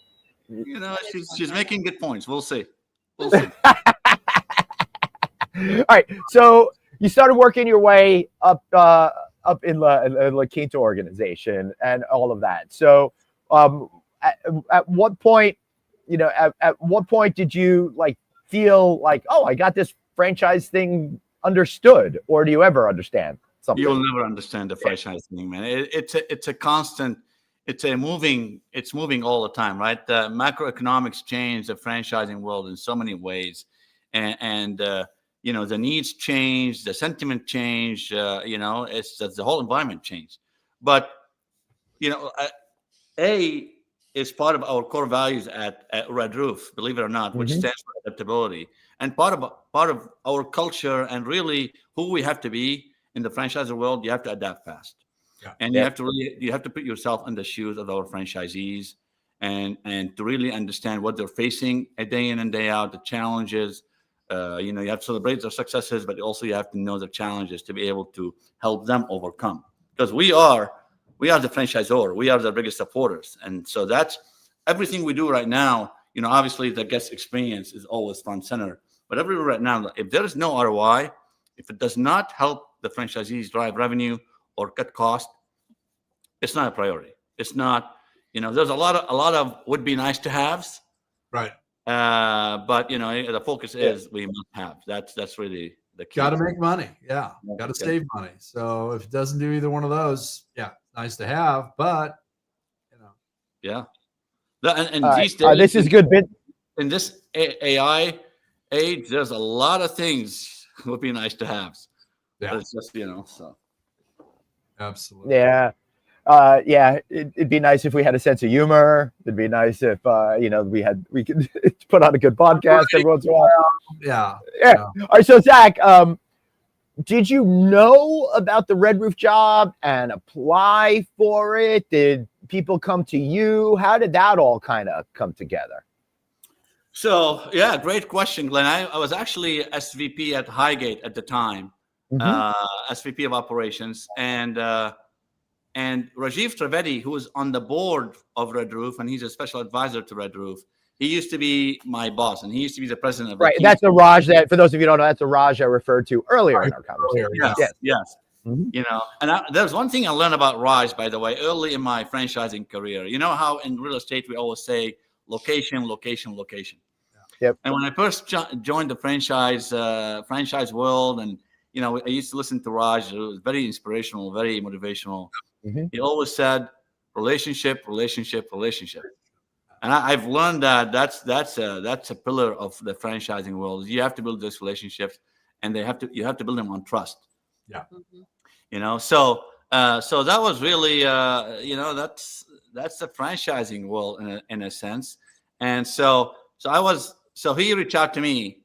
She's making good points. We'll see. All right. So you started working your way up in La Quinta organization and all of that. So at what point, at what point did you feel like, oh, I got this franchise thing understood, or do you ever understand something. You'll never understand the franchise thing, man. It's a constant. It's moving all the time, right? The macroeconomics change the franchising world in so many ways, and you know, the needs change, the sentiment change. You know, it's the whole environment changed. But you know, A is part of our core values at Red Roof, believe it or not, which stands for adaptability, and part of our culture, and really who we have to be in the franchisor world. You have to adapt fast. And you have to put yourself in the shoes of our franchisees, and to really understand what they're facing a day in and day out, the challenges. You know, you have to celebrate their successes, but also you have to know the challenges to be able to help them overcome. Because we are the franchisor, we are the biggest supporters, and so that's everything we do right now. You know, obviously the guest experience is always front center, but everywhere right now, if there is no ROI, if it does not help the franchisees drive revenue or cut cost, it's not a priority. It's not, you know, there's a lot of would be nice to haves. Right. But you know, the focus is we must have. That's really the key. Got to make money. Yeah. Got to save money. So if it doesn't do either one of those, yeah, nice to have, but you know. Yeah. And these days, this is good bit. In this AI age, there's a lot of things would be nice to have. Yeah. But it's just, you know, so. Absolutely. Yeah. It'd be nice if we had a sense of humor. It'd be nice if you know, we could put on a good podcast every once in a while. Yeah. All right. So Zach, did you know about the Red Roof job and apply for it? Did people come to you? How did that all kind of come together? So yeah, great question, Glenn. I was actually SVP at Highgate at the time, SVP of operations, and Rajiv Trivedi, who was on the board of Red Roof, and he's a special advisor to Red Roof. He used to be my boss, and he used to be the president of. Right, that's the Raj that, for those of you who don't know, that's the Raj I referred to earlier in our conversation. Yes. You know, and there's one thing I learned about Raj, by the way, early in my franchising career. You know how in real estate we always say location, location, location. Yep. And when I first joined the franchise world, and you know, I used to listen to Raj. It was very inspirational, very motivational. He always said, "Relationship, relationship, relationship." And I've learned that that's a pillar of the franchising world. You have to build those relationships, and you have to build them on trust. Yeah. You know, so that was really you know, that's the franchising world in a sense. And so he reached out to me.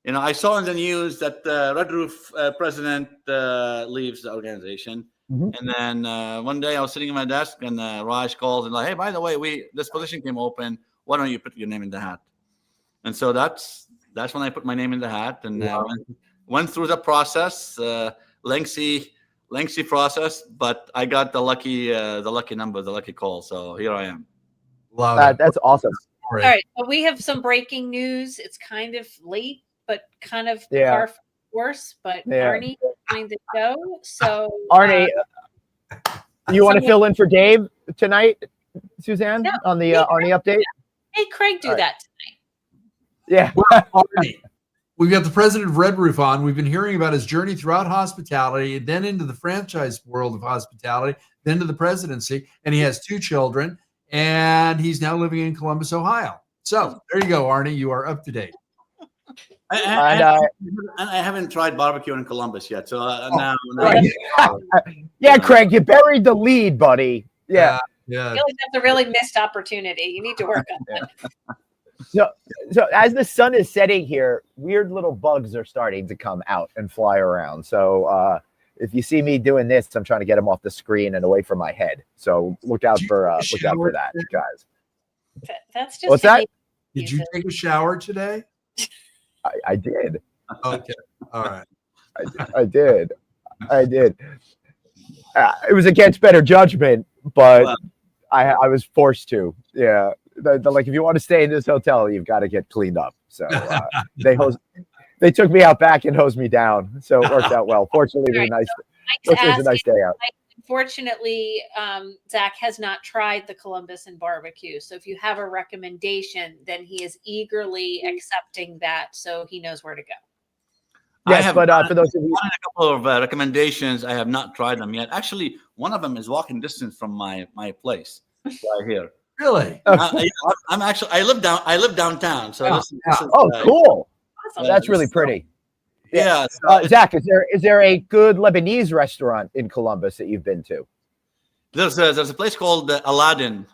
You know, I saw in the news that the Red Roof president leaves the organization. And then one day I was sitting at my desk, and Raj calls and like, "Hey, by the way, this position came open. Why don't you put your name in the hat?" And so that's when I put my name in the hat, and went through the process, lengthy process, but I got the lucky number, the lucky call. So here I am. That's awesome. All right, so we have some breaking news. It's kind of late, but kind of worse. But Arnie joined the show, so Arnie, you want to fill in for Dave tonight, Suzanne, on the Arnie update? Hey, Craig, do that tonight. Yeah. Well, Arnie, we've got the president of Red Roof on. We've been hearing about his journey throughout hospitality, then into the franchise world of hospitality, then to the presidency, and he has 2 children, and he's now living in Columbus, Ohio. So there you go, Arnie. You are up to date. I haven't tried barbecue in Columbus yet, so now. Yeah, Craig, you buried the lead, buddy. Yeah. That's a really missed opportunity. You need to work on that. So as the sun is setting here, weird little bugs are starting to come out and fly around. So if you see me doing this, I'm trying to get them off the screen and away from my head. So look out for that, guys. That's just what's that? Did you take a shower today? I did. Okay. All right. I did. It was against better judgment, but I was forced to. Yeah. Like, if you want to stay in this hotel, you've got to get cleaned up. So they took me out back and hosed me down. So it worked out well. Fortunately, it was a nice day out. Unfortunately, Zack has not tried the Columbus and barbecue. So if you have a recommendation, then he is eagerly accepting that, so he knows where to go. Yes, but for those of you, a couple of recommendations. I have not tried them yet. Actually, one of them is walking distance from my place right here. Really? I live downtown. So this is, cool. Awesome. That's really pretty. Yeah. So Zach, is there a good Lebanese restaurant in Columbus that you've been to? there's a place called Aladdin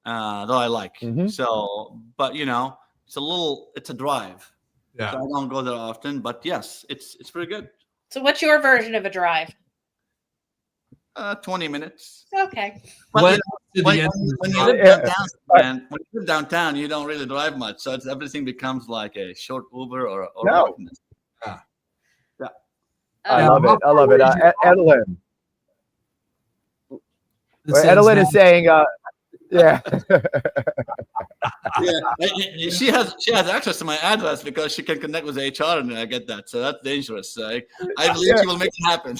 that I like. Mhm. So, but it's a drive. Yeah. So I don't go there often, but yes, it's pretty good. So what's your version of a drive? 20 minutes. Okay. But When when you live downtown, you don't really drive much, so everything becomes like a short Uber or No. Yeah. I love it. I love it. Edelyn. Edelyn is saying, yeah. Yeah, she has access to my address because she can connect with HR and I get that. So that's dangerous. I believe she will make it happen.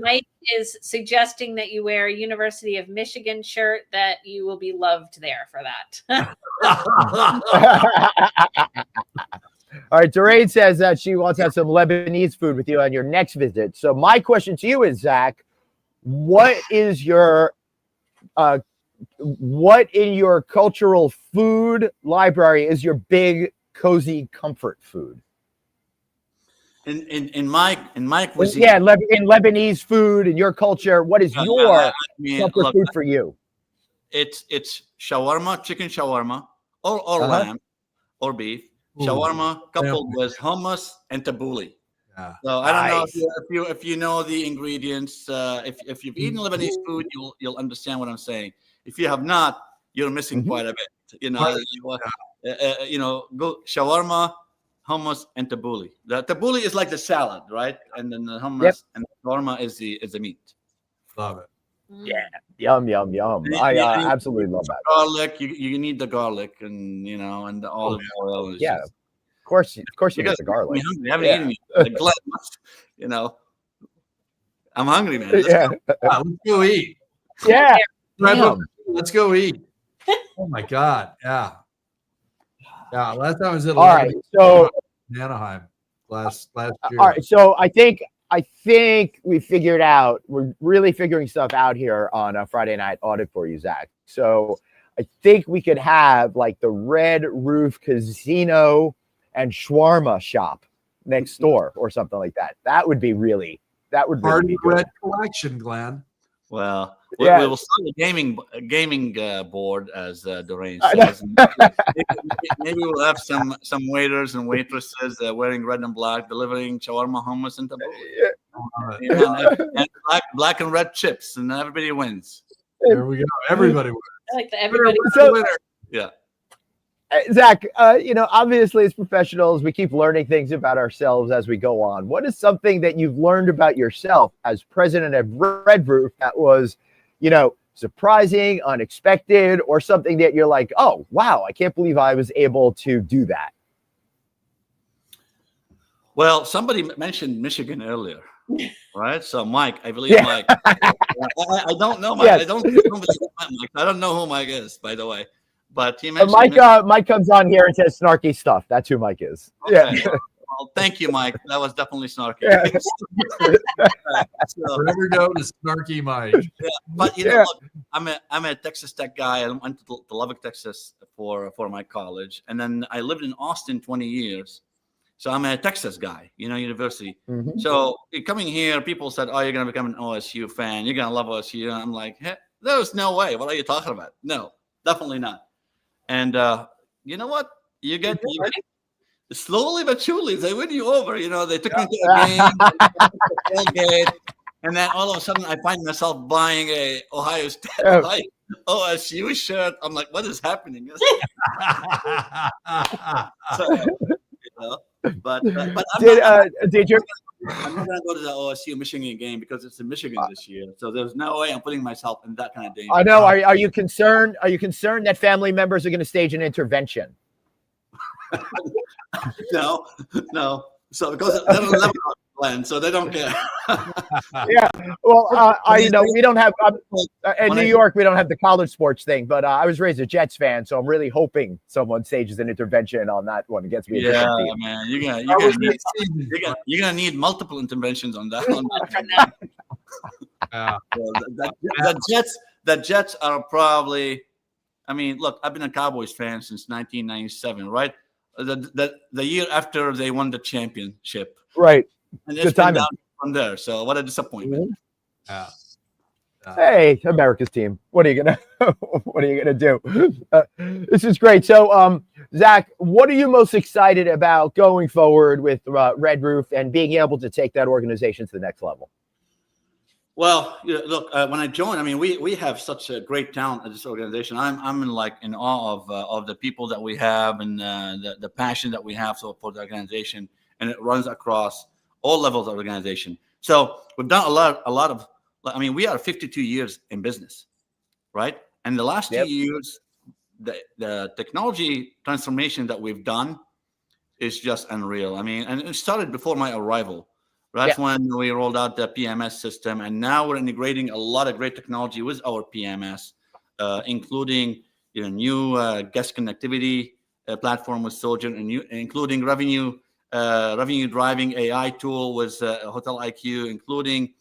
Mike is suggesting that you wear a University of Michigan shirt, that you will be loved there for that. All right, Doreen says that she wants to have some Lebanese food with you on your next visit. So my question to you is, Zach, what is your what in your cultural food library is your big cozy comfort food? In my cuisine, Yeah, in Lebanese food, in your culture, what is your comfort food for you? It's shawarma, chicken shawarma, or lamb, or beef. Shawarma coupled with hummus and tabbouleh. Yeah. So I don't know if you know the ingredients. If you've eaten Lebanese food, you'll understand what I'm saying. If you have not, you're missing quite a bit. Go shawarma, hummus, and tabbouleh. The tabbouleh is like the salad, right? And then the hummus and the shawarma is the meat. Love it. Yeah, yum. I absolutely love that. Garlic, you need the garlic, and and the olive oil. Yeah, of course you get the garlic. I haven't eaten yet. I'm hungry, man. Let's go eat. Yeah, let's go eat. Oh my God, yeah. Last time I was at all right. So Anaheim last year. All right, so I think we figured out, we're really figuring stuff out here on a Friday night audit for you, Zach. So I think we could have like the Red Roof Casino and Shawarma shop next door or something like that. That would really be good. Red collection, Glenn. Well, we will start a gaming board as Doreen says. Maybe we'll have some waiters and waitresses wearing red and black, delivering shawarma, hummus, and tabbouleh. And black and red chips, and everybody wins. There we go. Everybody wins. I like the everybody. Winner. Yeah. Zach, obviously as professionals, we keep learning things about ourselves as we go on. What is something that you've learned about yourself as president of Red Roof that was, surprising, unexpected, or something that you're like, oh, wow, I can't believe I was able to do that? Well, somebody mentioned Michigan earlier, right? So Mike, I believe Mike. I don't know Mike. Yes. I don't know who Mike is, by the way. But he mentioned Mike comes on here and says snarky stuff. That's who Mike is. Okay. Yeah. Well, thank you, Mike. That was definitely snarky. Yeah. Forever known as Snarky Mike. Yeah, but look, I'm a Texas Tech guy. I went to Lubbock, Texas for my college, and then I lived in Austin 20 years. So I'm a Texas guy, university. Mm-hmm. So coming here, people said, "Oh, you're gonna become an OSU fan. You're gonna love OSU." And I'm like, hey, there's no way. What are you talking about? No, definitely not. And you know what? You get slowly but surely they win you over. They took me to a game, and then all of a sudden I find myself buying a Ohio State OSU shirt. I'm like, what is happening? But I'm not gonna go to the OSU Michigan game because it's in Michigan this year. So there's no way I'm putting myself in that kind of danger. I know. Are you concerned? Are you concerned that family members are going to stage an intervention? No. So because Glenn, so they don't care. Yeah. Well, we don't have in New York. We don't have the college sports thing, but I was raised a Jets fan, so I'm really hoping someone stages an intervention on that one against me. Yeah, man, you're gonna need multiple interventions on that. The Jets are probably. I mean, look, I've been a Cowboys fan since 1997, right? The year after they won the championship, right? And it's been down from there. So what a disappointment. Mm-hmm. Hey, America's team. What are you gonna do? This is great. So, Zack, what are you most excited about going forward with Red Roof and being able to take that organization to the next level? Well, look, when I joined, I mean, we have such a great talent at this organization. I'm in awe of the people that we have and the passion that we have for the organization, and it runs across all levels of organization. So we've done a lot of. I mean, we are 52 years in business, right? And the last 2 years, the technology transformation that we've done is just unreal. I mean, and it started before my arrival. That's when we rolled out the PMS system, and now we're integrating a lot of great technology with our PMS, including new guest connectivity platform with Sojourn, and including revenue driving AI tool with Hotel IQ, including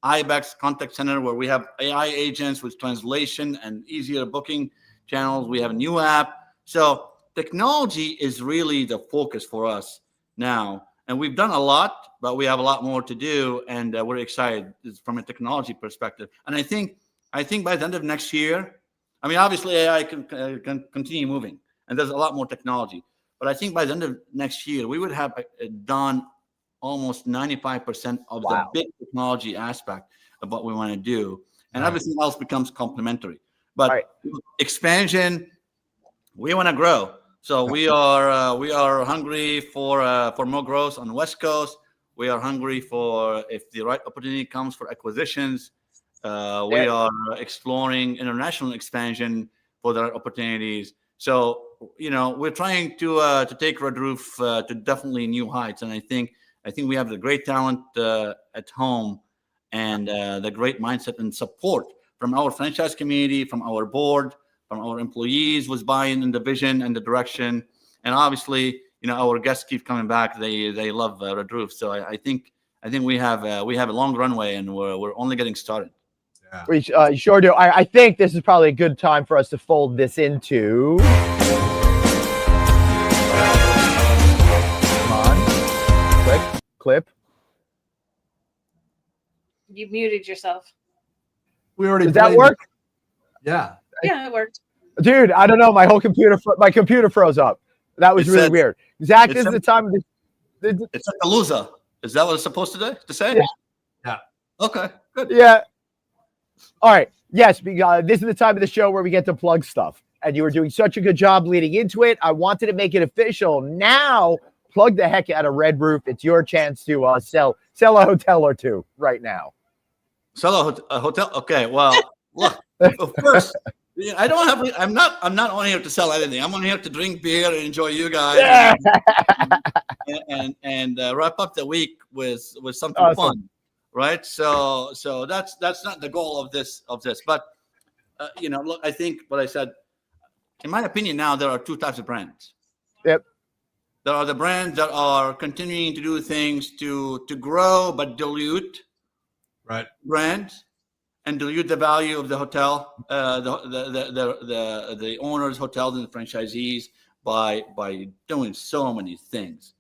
IBEX contact center where we have AI agents with translation and easier booking channels. We have a new app. So technology is really the focus for us now. And we've done a lot, but we have a lot more to do, and we're excited from a technology perspective. And I think by the end of next year, I mean, obviously AI can continue moving, and there's a lot more technology. But I think by the end of next year, we would have done almost 95% of the big technology aspect of what we want to do, and everything else becomes complementary. But expansion, we want to grow. So we are hungry for more growth on the West Coast. We are hungry for, if the right opportunity comes, for acquisitions. We are exploring international expansion for the right opportunities. So we're trying to take Red Roof to definitely new heights. And I think we have the great talent at home and the great mindset and support from our franchise community, from our board, from our employees with buy-in in the vision and the direction, and obviously, our guests keep coming back. They love Red Roof. So I think we have a long runway, and we're only getting started. Yeah. We sure do. I think this is probably a good time for us to fold this into. Come on, clip. You muted yourself. We already. Did that work? Yeah. Yeah, it worked. Dude, I don't know. My computer froze up. That was really weird. Zack, this is the time of the. It's like a loser. Is that what it's supposed to say? Yeah. Okay. Good. Yeah. All right. Yes, because this is the time of the show where we get to plug stuff, and you were doing such a good job leading into it. I wanted to make it official. Now, plug the heck out of Red Roof. It's your chance to sell a hotel or two right now. Sell a hotel. Okay. Well, look. First. I don't have. I'm not on here to sell anything. I'm on here to drink beer and enjoy you guys, and wrap up the week with something fun, right? So that's not the goal of this. But look, I think what I said. In my opinion, now there are two types of brands. Yep. There are the brands that are continuing to do things to grow but dilute, right? Brands. And dilute the value of the hotel, the owners, hotels, and the franchisees by doing so many things.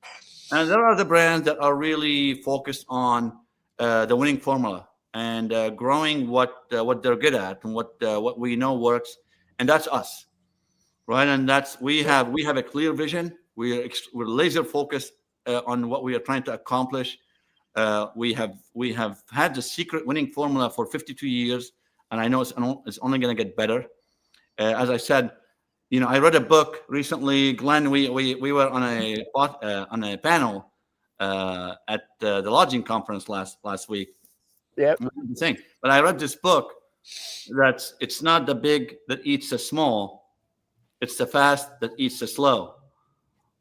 And there are the brands that are really focused on the winning formula and growing what they're good at and what we know works, and that's us, right? And we have a clear vision. We're laser focused on what we are trying to accomplish. We have had the secret winning formula for 52 years, and I know it's only going to get better. As I said, I read a book recently. Glenn, we were on a panel at the lodging conference last week. Yeah. But I read this book it's not the big that eats the small, it's the fast that eats the slow,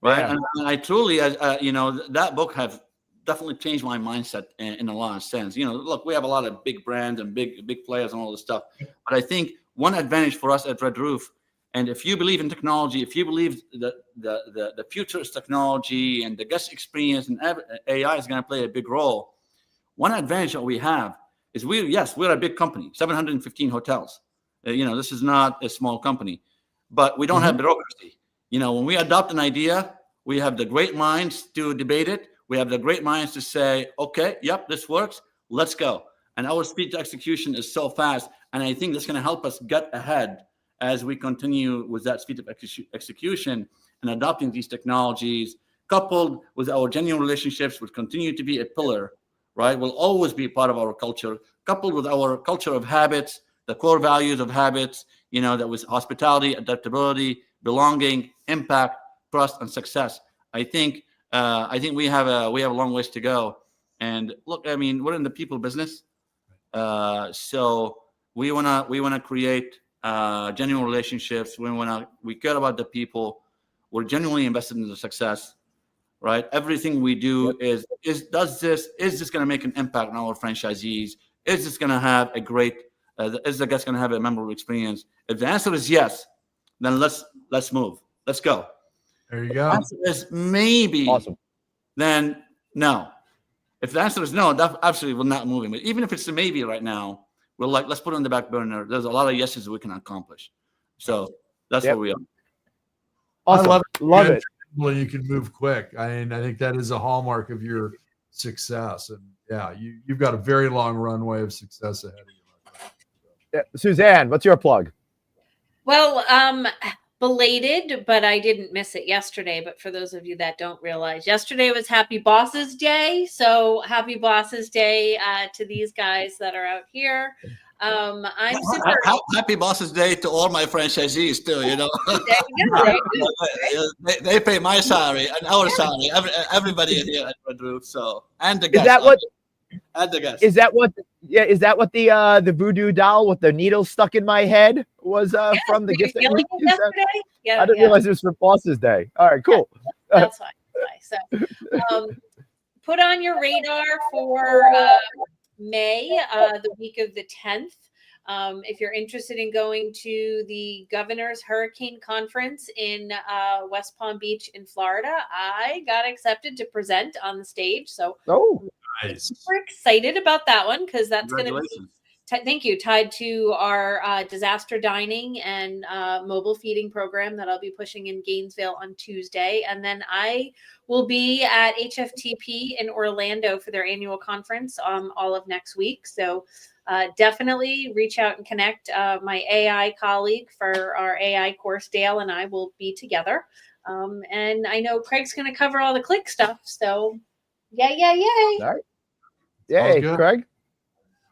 right? Yeah. And I truly, that book has definitely changed my mindset in a lot of sense. Look, we have a lot of big brands and big players and all this stuff, but I think one advantage for us at Red Roof, and if you believe in technology, if you believe that the future is technology and the guest experience and AI is going to play a big role, one advantage that we have is we're a big company, 715 hotels. This is not a small company, but we don't have bureaucracy. When we adopt an idea, we have the great minds to debate it. We have the great minds to say, okay, yep, this works. Let's go. And our speed to execution is so fast. And I think that's going to help us get ahead as we continue with that speed of execution and adopting these technologies, coupled with our genuine relationships, which continue to be a pillar, right? Will always be part of our culture, coupled with our culture of habits, the core values of habits, that was hospitality, adaptability, belonging, impact, trust, and success. I think we have a long ways to go. And look, we're in the people business, so we wanna create genuine relationships. We care about the people. We're genuinely invested in the success, right? Everything we do is this going to make an impact on our franchisees? Is this going to have a great? Is the guest going to have a memorable experience? If the answer is yes, then let's move. Let's go. There you go. If the answer is maybe. Awesome. Then no. If the answer is no, that absolutely will not move. But even if it's a maybe right now, we're like, let's put it on the back burner. There's a lot of yeses we can accomplish. So that's where we are. Awesome. I love it. Well, you can move quick. I think that is a hallmark of your success. And yeah, you've got a very long runway of success ahead of you. Yeah. Suzanne, what's your plug? Well, belated, but I didn't miss it yesterday. But for those of you that don't realize, yesterday was Happy Bosses Day. So happy Bosses Day to these guys that are out here. I'm super happy Bosses Day to all my franchisees too. They pay my salary and our salary. Everybody here at Red Roof. So and the guests. Is that what? And the guests. Is that what? Yeah. Is that what the voodoo doll with the needle stuck in my head was from the gift? Yesterday? Yeah, I didn't realize it was for Bosses Day. All right, cool. That's fine. So, put on your radar for May, the week of the 10th. If you're interested in going to the Governor's Hurricane Conference in West Palm Beach in Florida, I got accepted to present on the stage. So nice. Super excited about that one because that's going to be thank you, tied to our disaster dining and mobile feeding program that I'll be pushing in Gainesville on Tuesday. And then I will be at HFTP in Orlando for their annual conference all of next week. So definitely reach out and connect. My AI colleague for our AI course, Dale, and I will be together. And I know Craig's going to cover all the click stuff. So yay. All right. Yay, Craig.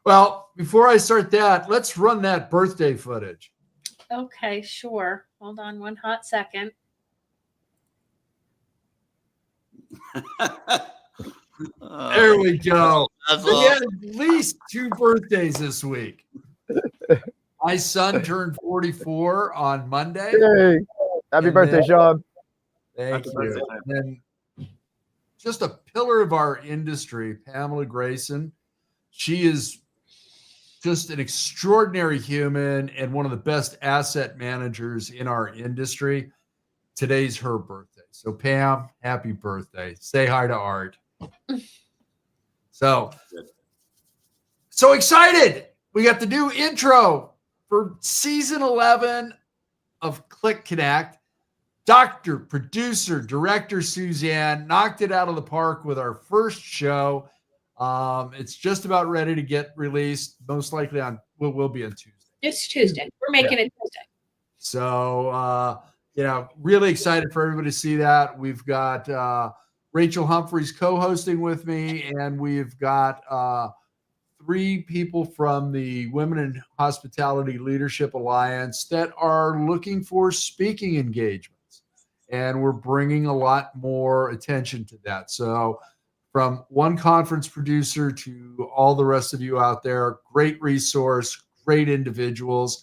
Well, before I start that, let's run that birthday footage. Okay, sure. Hold on one hot second. There we go. We had at least 2 birthdays this week. My son turned 44 on Monday. Yay. Happy birthday, Sean. Thank you. And then just a pillar of our industry, Pamela Grayson. She is just an extraordinary human and one of the best asset managers in our industry. Today's her birthday. So Pam, happy birthday. Say hi to Art. So excited. We got the new intro for season 11 of Click Connect. Doctor, producer, director Suzanne knocked it out of the park with our first show. It's just about ready to get released. Most likely will be on Tuesday. It's Tuesday. We're making it Tuesday. So, really excited for everybody to see that. We've got Rachel Humphreys co-hosting with me, and we've got 3 people from the Women in Hospitality Leadership Alliance that are looking for speaking engagements. And we're bringing a lot more attention to that. So from one conference producer to all the rest of you out there, great resource, great individuals.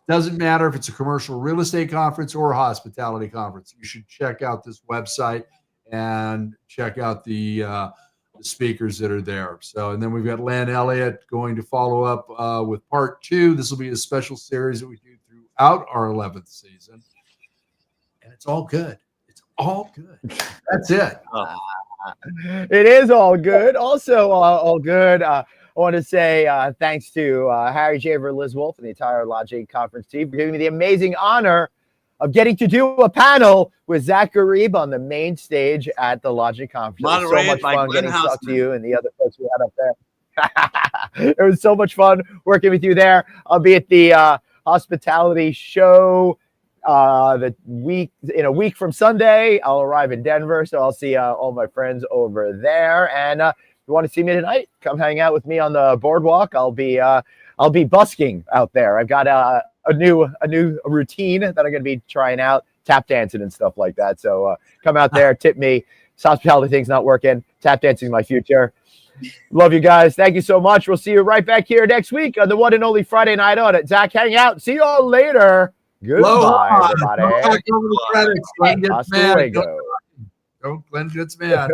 Doesn't matter if it's a commercial real estate conference or a hospitality conference. You should check out this website and check out the the speakers that are there. So, and then we've got Len Elliott going to follow up with part 2. This will be a special series that we do throughout our 11th season. And it's all good. It's all good. That's it. It is all good. Also, all good. I want to say thanks to Harry Javer, Liz Wolf, and the entire Logic Conference team for giving me the amazing honor of getting to do a panel with Zack Gharib on the main stage at the Logic Conference. It was so Moderated much by fun Glenn getting to talk to Houseman. you and the other folks we had up there. It was so much fun working with you there. I'll be at the hospitality show in a week from Sunday. I'll arrive in Denver, so I'll see all my friends over there. And if you want to see me tonight, come hang out with me on the boardwalk. I'll be busking out there. I've got a new routine that I'm going to be trying out, tap dancing and stuff like that. So come out there, tip me. This hospitality thing's not working. Tap dancing is my future. Love you guys. Thank you so much. We'll see you right back here next week on the one and only Friday Night Audit. Zack, hang out. See you all later. Goodbye, everybody. Go back over the credits. Glenn gets Hasta mad. luego. Glenn gets mad.